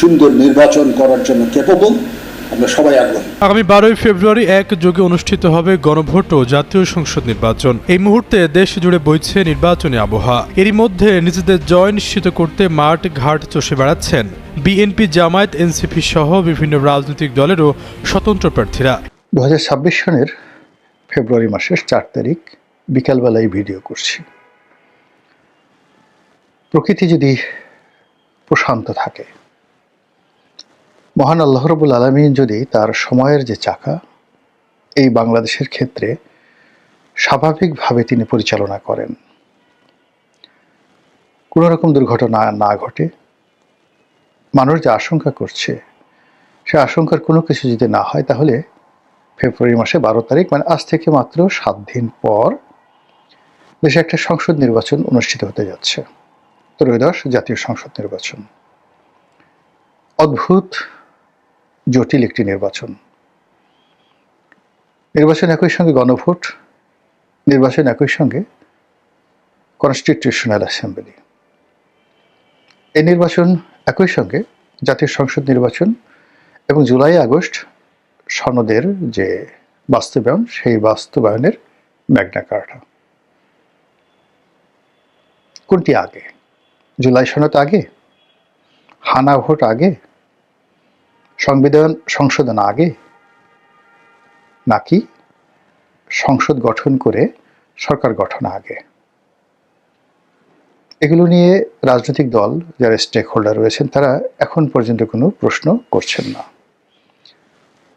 সুন্দর নির্বাচন করার জন্য কেপেবল। আমরা সবাই আগ্রহী। আগামী 12 ফেব্রুয়ারি একযোগে অনুষ্ঠিত হবে গণভোট ও জাতীয় সংসদ নির্বাচন। এই মুহূর্তে দেশ জুড়ে বইছে নির্বাচনী আবহাওয়া। এরই মধ্যে নিজেদের জয় নিশ্চিত করতে মাঠ ঘাট চষে বেড়াচ্ছেন বিএনপি, জামায়াত, এনসিপি সহ বিভিন্ন রাজনৈতিক দলেরও স্বতন্ত্র প্রার্থীরা। 2026 সনের ফেব্রুয়ারি মাসের 4 তারিখ বিকালবেলায় ভিডিও করছি। প্রকৃতি যদি প্রশান্ত থাকে, মহান আল্লাহ রাব্বুল আলামিন যদি তার সময়ের যে চাকা এই বাংলাদেশের ক্ষেত্রে স্বাভাবিকভাবে তিনি পরিচালনা করেন, কোনো রকম দুর্ঘটনা না ঘটে, মানুষ যে আশঙ্কা করছে সে আশঙ্কার কোনো কিছু যদি না হয়, তাহলে ফেব্রুয়ারি মাসে 12 তারিখ মানে আজ থেকে মাত্র 7 দিন পর দেশে একটা সংসদ নির্বাচন অনুষ্ঠিত হতে যাচ্ছে। ত্রয়োদশ জাতীয় সংসদ নির্বাচন। অদ্ভুত জটিল একটি নির্বাচন। নির্বাচন একই সঙ্গে গণভোট, নির্বাচন একই সঙ্গে কনস্টিটিউশনাল অ্যাসেম্বলি। এই নির্বাচন একই সঙ্গে জাতীয় সংসদ নির্বাচন এবং জুলাই আগস্ট সনদের যে বাস্তবায়ন, সেই বাস্তবায়নের ম্যাগনা কার্টা। কোনটি আগে? জুলাই সনদ আগে, হানা ভোট আগে, সংবিধান সংশোধন আগে, নাকি সংসদ গঠন করে সরকার গঠন আগে? এগুলো নিয়ে রাজনৈতিক দল যারা স্টেক হোল্ডার রয়েছেন তারা এখন পর্যন্ত কোনো প্রশ্ন করছেন না।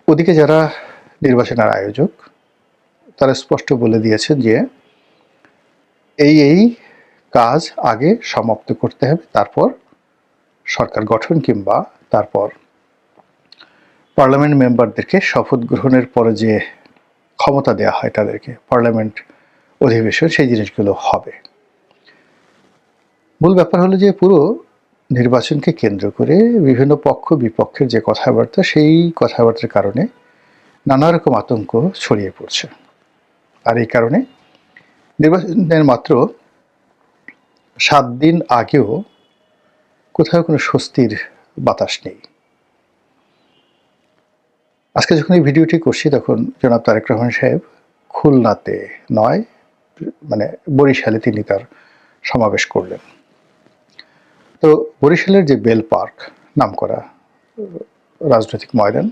ওদিকে যারা নির্বাচনের আয়োজক তারা স্পষ্ট বলে দিয়েছেন যে এই কাজ আগে সমাপ্ত করতে হবে, তারপর সরকার গঠন কিংবা তারপর পার্লামেন্ট মেম্বারদেরকে শপথ গ্রহণের পরে যে ক্ষমতা দেওয়া হয় তাদেরকে, পার্লামেন্ট অধিবেশন, সেই জিনিসগুলো হবে। মূল ব্যাপার হলো যে পুরো নির্বাচনকে কেন্দ্র করে বিভিন্ন পক্ষ বিপক্ষের যে কথাবার্তা, সেই কথাবার্তার কারণে নানা রকম আতঙ্ক ছড়িয়ে পড়ছে। আর এই কারণে নির্বাচনের মাত্র 7 দিন আগেও কোথাও কোনো স্বস্তির বাতাস নেই। আজকে যখন এই ভিডিওটি করছি তখন জনাব তারেক রহমান সাহেব খুলনাতে নয়, মানে বরিশালে তিনি তার সমাবেশ করলেন। তো বরিশালের যে বেল পার্ক নামকরা রাজনৈতিক ময়দান,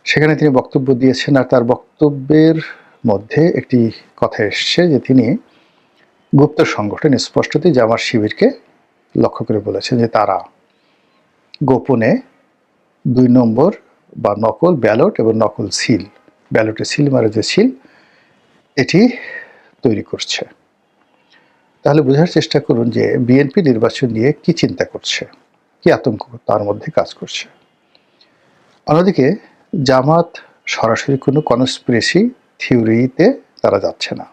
সেখানে তিনি বক্তব্য দিয়েছেন। আর তার বক্তব্যের মধ্যে একটি কথা এসছে যে তিনি গুপ্ত সংগঠন স্পষ্টতই জামাত শিবিরকে লক্ষ্য করে বলেছেন যে তারা গোপনে 2 নম্বর বা নকল ব্যালট এবং নকল সিল, ব্যালটের সিল মারা যে সিল, এটি তৈরি করছে। তাহলে বোঝার চেষ্টা করুন যে বিএনপি নির্বাচন নিয়ে কি চিন্তা করছে, কি আতঙ্ক তার মধ্যে কাজ করছে। অন্যদিকে জামাত সরাসরি কোনো কনস্পিরেসি থিওরিতে তারা যাচ্ছে না।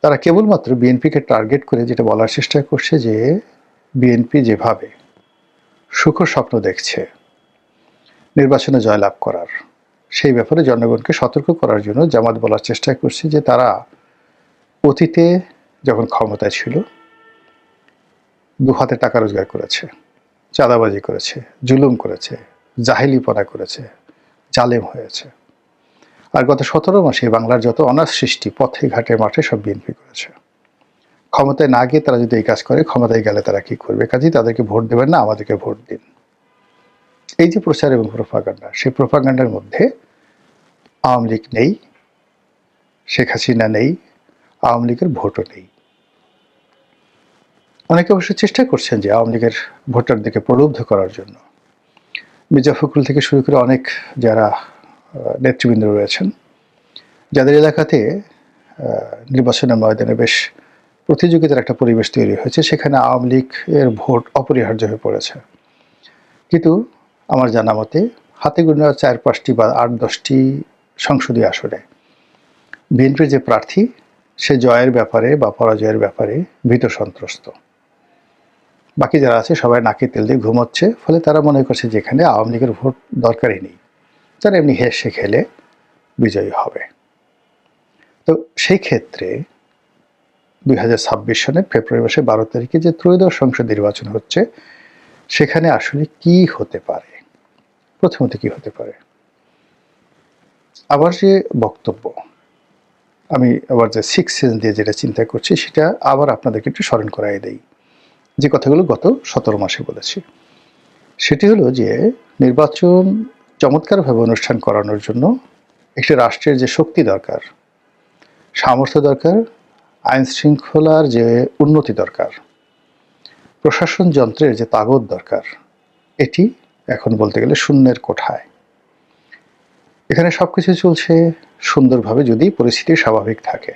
তারা কেবলমাত্র বিএনপিকে টার্গেট করে যেটা বলার চেষ্টা করছে যে বিএনপি যেভাবে সুখ স্বপ্ন দেখছে নির্বাচনে জয়লাভ করার, সেই ব্যাপারে জনগণকে সতর্ক করার জন্য জামাত বলার চেষ্টা করছে যে তারা অতীতে যখন ক্ষমতায় ছিল 2 হাতে টাকা রোজগার করেছে, চাঁদাবাজি করেছে, জুলুম করেছে, জাহেলিপনা করেছে, জালেম হয়েছে। আর গত 17 মাসে বাংলার যত অনাথ সৃষ্টি পথে ঘাটে মাঠে সব বিএনপি করেছে। ক্ষমতায় না গিয়ে তারা যদি এই কাজ করে, ক্ষমতায় গেলে তারা কি করবে? কাজেই তাদেরকে ভোট দেবেন না, আমাদেরকে ভোট দিন। এই যে প্রচার এবং প্রোপাগান্ডা, সেই প্রোপাগান্ডার মধ্যে আওয়ামী লীগ নেই, শেখ হাসিনা নেই, আওয়ামী লীগের ভোটও নেই। অনেকে অবশ্য চেষ্টা করছেন যে আওয়ামী লীগের ভোটারদেরকে প্রলুব্ধ করার জন্য। মির্জা ফখরুল থেকে শুরু করে অনেক যারা নেতৃবৃন্দ রয়েছেন, যাদের এলাকাতে নির্বাচনের ময়দানে বেশ প্রতিযোগিতার একটা পরিবেশ তৈরি হয়েছে, সেখানে আওয়ামী লীগের ভোট অপরিহার্য হয়ে পড়েছে। কিন্তু আমার জানা মতে হাতে গোনা 4-5টি বা 8-10টি সংসদীয় আসনে বিএনপির যে প্রার্থী, সে জয়ের ব্যাপারে বা পরাজয়ের ব্যাপারে ভীত সন্ত্রস্ত। বাকি যারা আছে সবাই নাকে তেল দিয়ে ঘুমোচ্ছে, ফলে তারা মনে করছে যে এখানে আওয়ামী লীগের ভোট দরকারই নেই, তারা এমনি হেসে খেলে বিজয়ী হবে। তো সেই ক্ষেত্রে 2026 সনের ফেব্রুয়ারি মাসে 12 তারিখে যে ত্রয়োদশ সংসদ নির্বাচন হচ্ছে, সেখানে আসলে কি হতে পারে, প্রথমত কি হতে পারে। আবার যে বক্তব্য, আমি আবার যে সিক্স সেন্স দিয়ে যেটা চিন্তা করছি সেটা আবার আপনাদেরকে একটু স্মরণ করাই দেই, যে কথাগুলো গত 17 মাসে বলেছি। সেটি হলো যে নির্বাচন চমৎকারভাবে অনুষ্ঠান করানোর জন্য একটি রাষ্ট্রের যে শক্তি দরকার, সামর্থ্য দরকার, আইন শৃঙ্খলার যে উন্নতি দরকার, প্রশাসন যন্ত্রের যে তাগদ দরকার, এটি এখন বলতে গেলে শূন্যের কোঠায়। এখানে সবকিছু চলছে সুন্দরভাবে যদি পরিস্থিতি স্বাভাবিক থাকে।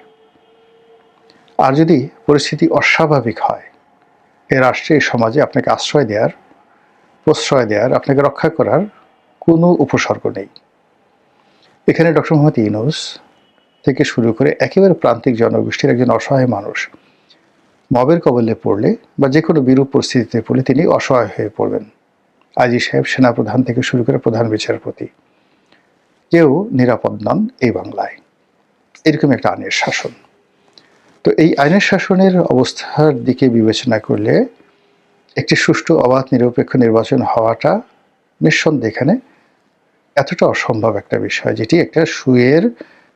আর যদি পরিস্থিতি অস্বাভাবিক হয়, এ রাষ্ট্রে এই সমাজে আপনাকে আশ্রয় দেওয়ার, প্রশ্রয় দেওয়ার, আপনাকে রক্ষা করার কোনো উপসর্গ নেই। এখানে ডক্টর মোহাম্মদ ইউনূস থেকে শুরু করে একেবারে প্রান্তিক জনগোষ্ঠীর একজন অসহায় মানুষ মবের কবলে পড়লে বা যে কোনো বিরূপ পরিস্থিতিতে পড়লে তিনি অসহায় হয়ে পড়বেন। আইজি সাহেব, সেনাপ্রধান থেকে শুরু করে প্রধান বিচারপতি, কেউ নিরাপদ নন এই বাংলায়। এরকম একটা আইনের শাসন। তো এই আইনের শাসনের অবস্থার দিকে বিবেচনা করলে একটি সুষ্ঠু, অবাধ, নিরপেক্ষ নির্বাচন হওয়াটা নিঃসন্দেহে এখানে এতটা অসম্ভব একটা বিষয়, যেটি একটা সুয়ের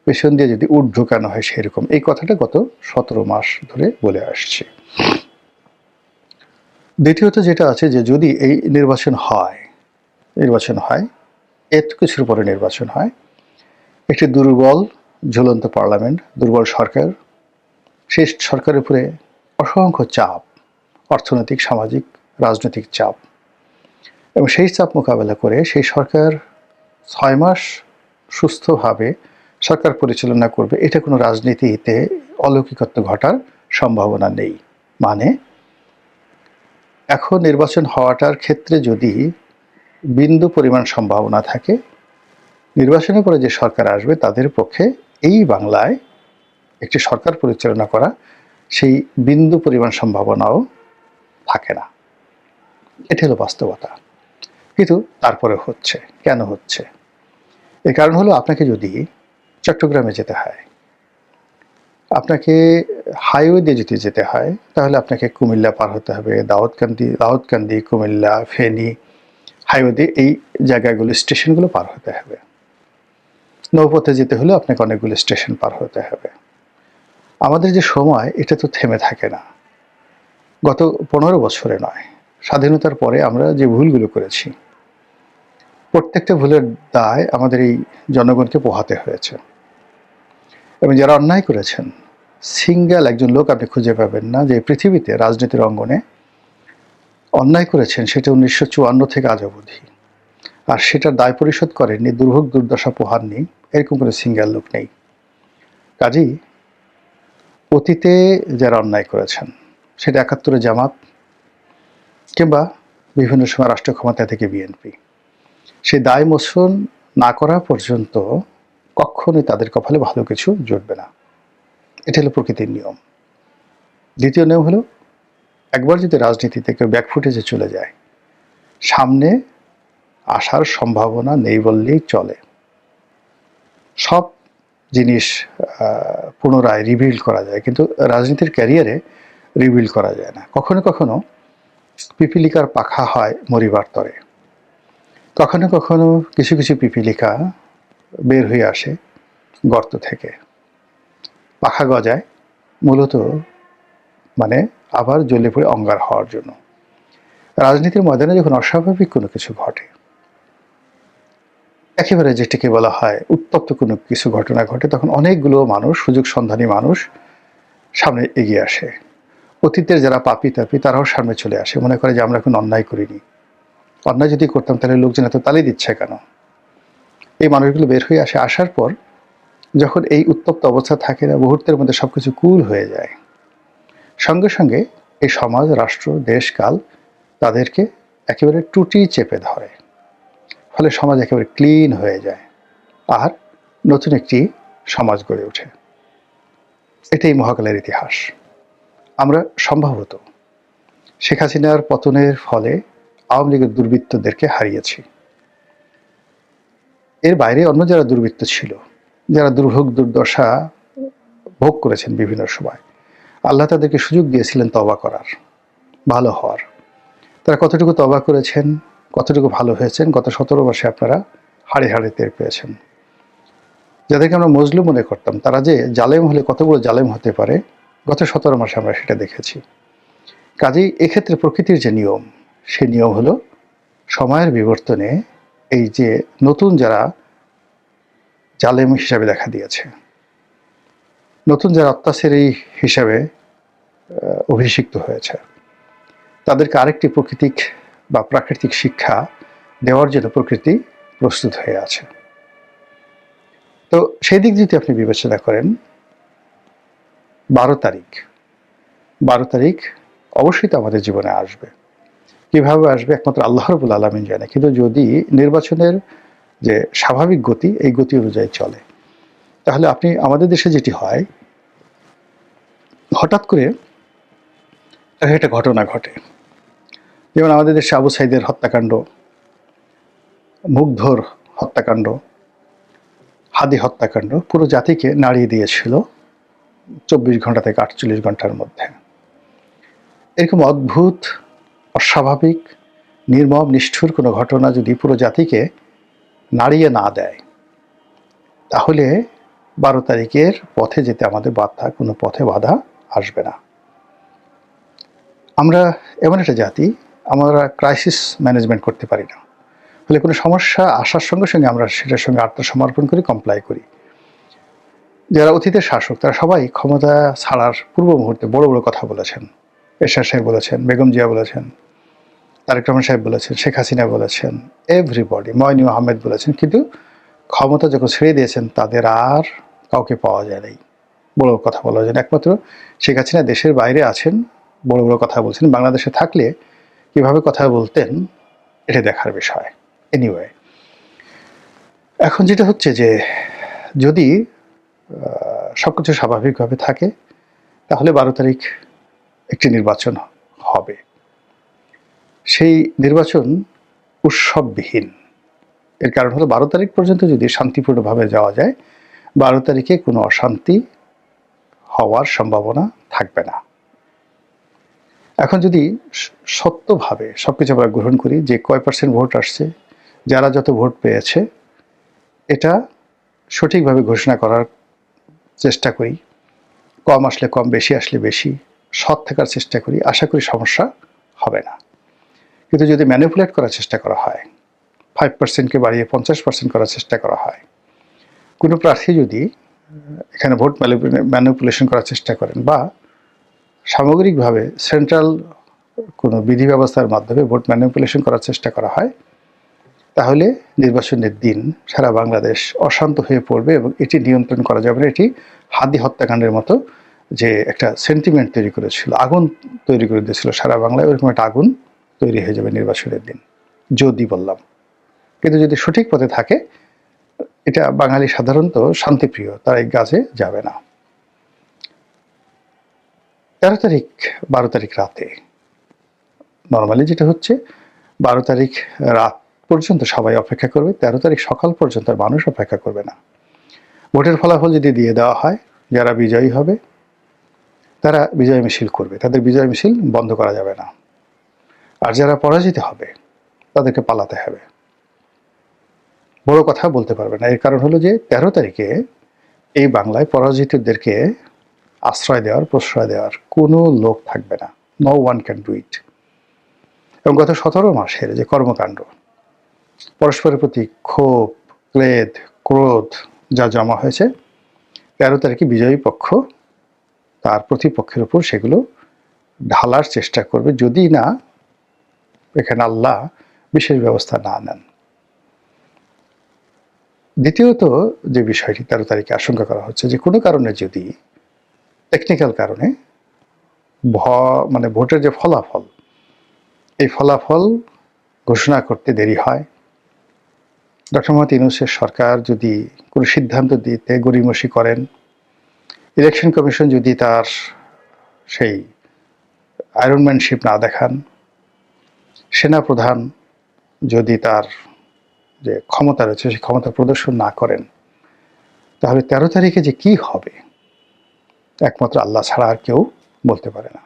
পেছন দিয়ে যদি উট ঢুকানো হয় সেরকম। এই কথাটা গত 17 মাস ধরে বলে আসছে। দ্বিতীয়ত যেটা আছে যে যদি এই নির্বাচন হয়, এত কিছুর পরে নির্বাচন হয়, একটি দুর্বল ঝুলন্ত পার্লামেন্ট, দুর্বল সরকার, সেই সরকারের উপরে অসংখ্য চাপ, অর্থনৈতিক, সামাজিক, রাজনৈতিক চাপ, এবং সেই চাপ মোকাবেলা করে সেই সরকার 6 মাস সুস্থভাবে সরকার পরিচালনা করবে, এটা কোনো রাজনীতিতে অলৌকিকত্ব ঘটার সম্ভাবনা নেই। মানে এখন নির্বাচন হওয়াটার ক্ষেত্রে যদি বিন্দু পরিমাণ সম্ভাবনা থাকে, নির্বাচনের পরে যে সরকার আসবে তাদের পক্ষে এই বাংলায় একটি সরকার পরিচালনা করা সেই বিন্দু পরিমাণ সম্ভাবনাও থাকে না। এটা হলো বাস্তবতা। কিন্তু তারপরে হচ্ছে। কেন হচ্ছে? এর কারণ হলো আপনাকে যদি চট্টগ্রামে যেতে হয়, আপনাকে হাইওয়ে দিয়ে যদি যেতে হয়, তাহলে আপনাকে কুমিল্লা পার হতে হবে, দাউদকান্দি, কুমিল্লা, ফেনী, হাইওয়ে দিয়ে এই জায়গাগুলো, স্টেশনগুলো পার হতে হবে। নৌপথে যেতে হলে আপনাকে অনেকগুলো স্টেশন পার হতে হবে। আমাদের যে সময়, এটা তো থেমে থাকে না। গত 15 বছরে নয়, স্বাধীনতার পরে আমরা যে ভুলগুলো করেছি, প্রত্যেকটা ভুলের দায় আমাদের এই জনগণকে পোহাতে হয়েছে। এবং যারা অন্যায় করেছেন, সিঙ্গেল একজন লোক আপনি খুঁজে পাবেন না যে পৃথিবীতে রাজনীতির অঙ্গনে অন্যায় করেছেন সেটা 1954 থেকে আজ অবধি, আর সেটার দায় পরিশোধ করেননি, দুর্ভোগ দুর্দশা পোহাননি, এরকম কোনো সিঙ্গেল লোক নেই। কাজেই অতীতে যারা অন্যায় করেছেন, সেটা 71-এ জামাত কিংবা বিভিন্ন সময় রাষ্ট্র ক্ষমতা থেকে বিএনপি, সেই দায় মোচন না করা পর্যন্ত কখনোই তাদের কপালে ভালো কিছু জুটবে না। এটা হলো প্রকৃতির নিয়ম। দ্বিতীয় নিয়ম হলো, একবার যদি রাজনীতি থেকে ব্যাকফুটেজে চলে যায়, সামনে আসার সম্ভাবনা নেই বললেই চলে। সব জিনিস পুনরায় রিবিল্ড করা যায়, কিন্তু রাজনীতির ক্যারিয়ারে রিবিল্ড করা যায় না। কখনো কখনো পিপিলিকার পাখা হয় মরিবার তরে, কখনো কখনো কিছু কিছু পিপিলিকা বের হয়ে আসে গর্ত থেকে, পাখা গজায় মূলত মানে আবার জ্বলে পড়ে অঙ্গার হওয়ার জন্য। রাজনীতির ময়দানে যখন অস্বাভাবিক কোনো কিছু ঘটে, একেবারে যেটিকে বলা হয় উত্তপ্ত কোনো কিছু ঘটনা ঘটে, তখন অনেকগুলো মানুষ, সুযোগ সন্ধানী মানুষ সামনে এগিয়ে আসে। অতীতের যারা পাপি তাপি তারাও সামনে চলে আসে, মনে করে যে আমরা কোনো অন্যায় করিনি, অন্যায় যদি করতাম তাহলে লোকজন এত তালি দিচ্ছে কেন। এই মানুষগুলো বের হয়ে আসে। আসার পর যখন এই উত্তপ্ত অবস্থা থাকে না, মুহূর্তের মধ্যে সবকিছু কুল হয়ে যায়, সঙ্গে সঙ্গে এই সমাজ, রাষ্ট্র, দেশ, কাল তাদেরকে একেবারে টুটি চেপে ধরে, ফলে সমাজ একেবারে ক্লিন হয়ে যায়, আর নতুন একটি সমাজ গড়ে ওঠে। এটাই মহাকালের ইতিহাস। আমরা সম্ভবত শেখ হাসিনার পতনের ফলে আওয়ামী লীগের দুর্বৃত্তদেরকে হারিয়েছি। এর বাইরে অন্য যারা দুর্বৃত্ত ছিল, যারা দুর্ভোগ দুর্দশা ভোগ করেছেন বিভিন্ন সময়, আল্লাহ তাদেরকে সুযোগ দিয়েছিলেন তওবা করার, ভালো হওয়ার। তারা কতটুকু তওবা করেছেন, কতটুকু ভালো হয়েছেন, গত 17 মাসে আপনারা হাড়ে হাড়ে টের পেয়েছেন। যাদেরকে আমরা মজলুম মনে করতাম, তারা যে জালেম হলে কত বড় জালেম হতে পারে, গত 17 মাসে আমরা সেটা দেখেছি। কাজেই এক্ষেত্রে প্রকৃতির যে নিয়ম, সেই নিয়ম হলো সময়ের বিবর্তনে এই যে নতুন যারা জালেম হিসাবে দেখা দিয়েছে, নতুন যারা অত্যাচারী হিসাবে অভিষিক্ত হয়েছে, তাদেরকে আরেকটি প্রাকৃতিক শিক্ষা দেওয়ার জন্য প্রকৃতি প্রস্তুত হয়ে আছে। তো সেই দিক যদি আপনি বিবেচনা করেন, 12 তারিখ অবশ্যই তো আমাদের জীবনে আসবে। কিভাবে আসবে একমাত্র আল্লাহ রাব্বুল আলামিন জানে। কিন্তু যদি নির্বাচনের যে স্বাভাবিক গতি, এই গতি অনুযায়ী চলে, তাহলে আমাদের দেশে যেটি হয়, হঠাৎ করে একটা ঘটনা ঘটে। যেমন আমাদের দেশে আবু সাইদের হত্যাকাণ্ড, মুগ্ধর হত্যাকাণ্ড, হাদি হত্যাকাণ্ড পুরো জাতিকে নাড়িয়ে দিয়েছিল 24 ঘন্টা থেকে 48 ঘন্টার মধ্যে। এরকম অদ্ভুত, অস্বাভাবিক, নির্মম, নিষ্ঠুর কোনো ঘটনা যদি পুরো জাতিকে নাড়িয়ে না দেয়, তাহলে 12 তারিখের পথে যেতে আমাদের কোনো পথে বাধা আসবে না। আমরা এমন একটা জাতি, আমরা ক্রাইসিস ম্যানেজমেন্ট করতে পারি না। ফলে কোনো সমস্যা আসার সঙ্গে সঙ্গে আমরা সেটার সঙ্গে আত্মসমর্পণ করি, কমপ্লাই করি। যারা অতীতের শাসক, তারা সবাই ক্ষমতা ছাড়ার পূর্ব মুহূর্তে বড় বড় কথা বলেছেন। এরশাদ সাহেব বলেছেন, বেগম জিয়া বলেছেন, তারেক রহমান সাহেব বলেছেন, শেখ হাসিনা বলেছেন, এভরিবডি, ময়নু আহমেদ বলেছেন। কিন্তু ক্ষমতা যখন ছেড়ে দিয়েছেন, তাদের আর কাউকে পাওয়া যায় নাই, বড় কথা বলা যায় না। একমাত্র শেখ হাসিনা দেশের বাইরে আছেন, বড় বড় কথা বলছেন। বাংলাদেশে থাকলে কিভাবে কথা বলতেন, এটা দেখার বিষয়। এনিওয়ে, এখন যেটা হচ্ছে যে যদি সবকিছু স্বাভাবিকভাবে থাকে, তাহলে 12 তারিখ একটি নির্বাচন হবে। সেই নির্বাচন উৎসববিহীন। এর কারণ হলো 12 তারিখ পর্যন্ত যদি শান্তিপূর্ণভাবে যাওয়া যায়, 12 তারিখে কোনো অশান্তি হওয়ার সম্ভাবনা থাকবে না। এখন যদি সত্যভাবে সবকিছু আমরা গ্রহণ করি যে কয় % ভোট আসছে, যারা যত ভোট পেয়েছে, এটা সঠিকভাবে ঘোষণা করার চেষ্টা করি, কম আসলে কম, বেশি আসলে বেশি, সৎ থাকার চেষ্টা করি, আশা করি সমস্যা হবে না। কিন্তু যদি ম্যানিপুলেট করার চেষ্টা করা হয়, 5%কে বাড়িয়ে 50% করার চেষ্টা করা হয়, কোনো প্রার্থী যদি এখানে ভোট ম্যানিপুলেশন করার চেষ্টা করেন, বা সামগ্রিকভাবে সেন্ট্রাল কোনো বিধি ব্যবস্থার মাধ্যমে ভোট ম্যানিপুলেশন করার চেষ্টা করা হয়, তাহলে নির্বাচনের দিন সারা বাংলাদেশ অশান্ত হয়ে পড়বে এবং এটি নিয়ন্ত্রণ করা যাবে না। এটি হাদি হত্যাকাণ্ডের মতো যে একটা সেন্টিমেন্ট তৈরি করেছিল, আগুন তৈরি করে দিয়েছিল সারা বাংলায়, ওরকম একটা আগুন তৈরি হয়ে যাবে নির্বাচনের দিন, যদি বললাম। কিন্তু যদি সঠিক পথে থাকে, এটা বাঙালি সাধারণত শান্তিপ্রিয়, তারা এই কাজে যাবে না। 13 তারিখ 12 তারিখ রাতে নর্মালি যেটা হচ্ছে, 12 তারিখ রাত পর্যন্ত সবাই অপেক্ষা করবে, 13 তারিখ সকাল পর্যন্ত মানুষ অপেক্ষা করবে না। ভোটের ফলাফল যদি দিয়ে দেওয়া হয়, যারা বিজয়ী হবে তারা বিজয় মিছিল করবে, তাদের বিজয় মিছিল বন্ধ করা যাবে না। আর যারা পরাজিত হবে তাদেরকে পালাতে হবে, বড় কথা বলতে পারবে না। এর কারণ হলো যে 13 তারিখে এই বাংলায় পরাজিতদেরকে আশ্রয় দেওয়ার, প্রশ্রয় দেওয়ার কোনো লোক থাকবে না। No one can do it. এবং গত 17 মাসের যে কর্মকাণ্ড, পরস্পরের প্রতি ক্ষোভ, ক্লেদ, ক্রোধ যা জমা হয়েছে, 13 তারিখে বিজয়ী পক্ষ তার প্রতিপক্ষের উপর সেগুলো ঢালার চেষ্টা করবে, যদি না এখানে আল্লাহ বিশেষ ব্যবস্থা না নেন। দ্বিতীয়ত যে বিষয়টি 13 তারিখে আশঙ্কা করা হচ্ছে, যে কোনো কারণে যদি টেকনিক্যাল কারণে ভোটের যে ফলাফল, এই ফলাফল ঘোষণা করতে দেরি হয়, ডক্টর মোহাম্মদ ইউনূসের সরকার যদি কোনো সিদ্ধান্ত দিতে গড়িমসি করেন, ইলেকশন কমিশন যদি তার সেই আয়রনম্যানশিপ না দেখান, সেনাপ্রধান যদি তার যে ক্ষমতা রয়েছে সেই ক্ষমতা প্রদর্শন না করেন, তাহলে 13 তারিখে যে কি হবে একমাত্র আল্লাহ ছাড়া আর কেউ বলতে পারে না।